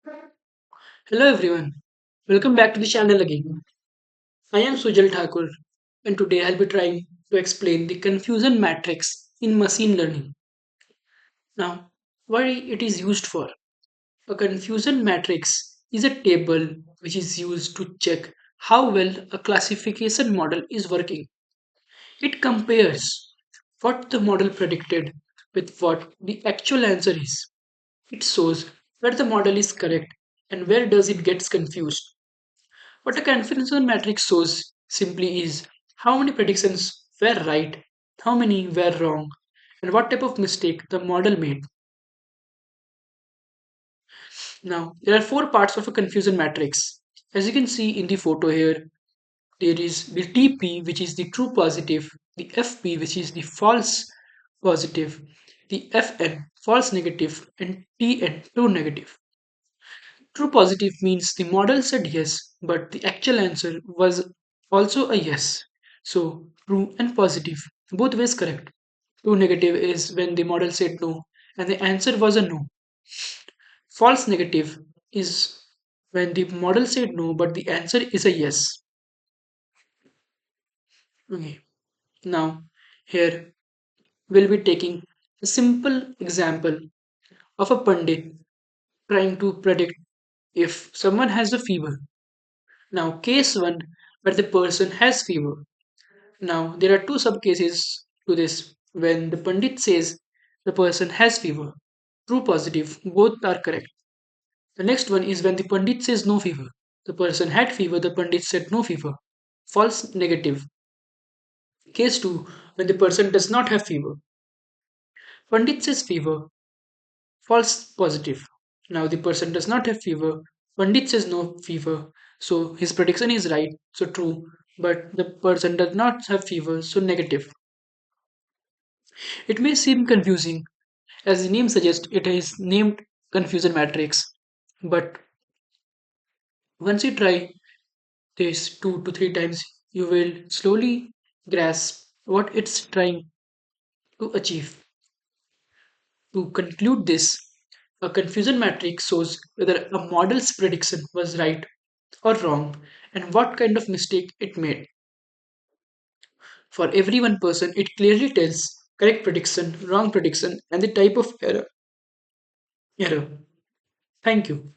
Hello everyone, welcome back to the channel again. I am Sujal Thakur and today I'll be trying to explain the confusion matrix in machine learning. Now, what it is used for? A confusion matrix is a table which is used to check how well a classification model is working. It compares what the model predicted with what the actual answer is. It shows where the model is correct and where does it gets confused. What a confidence matrix shows simply is how many predictions were right, how many were wrong, and what type of mistake the model made. Now, there are four parts of a confusion matrix. As you can see in the photo here, there is the TP, which is the true positive, the FP, which is the false positive, the FN, false negative, and TN, true negative. True positive means the model said yes, but the actual answer was also a yes. So, true and positive, both ways correct. True negative is when the model said no and the answer was a no. False negative is when the model said no but the answer is a yes. Okay, now here we'll be taking a simple example of a pundit trying to predict if someone has a fever. Now, case 1 where the person has fever. Now, there are two subcases to this. When the Pandit says the person has fever, true positive, both are correct. The next one is when the Pandit says no fever. The person had fever, the Pandit said no fever. False negative. Case 2 when the person does not have fever. Pandit says fever, false positive. Now the person does not have fever. Pandit says no fever. So his prediction is right, so true. But the person does not have fever, so negative. It may seem confusing. As the name suggests, it is named confusion matrix. But once you try this 2 to 3 times, you will slowly grasp what it's trying to achieve. To conclude this, a confusion matrix shows whether a model's prediction was right or wrong and what kind of mistake it made. For every one person, it clearly tells correct prediction, wrong prediction, and the type of error. Thank you.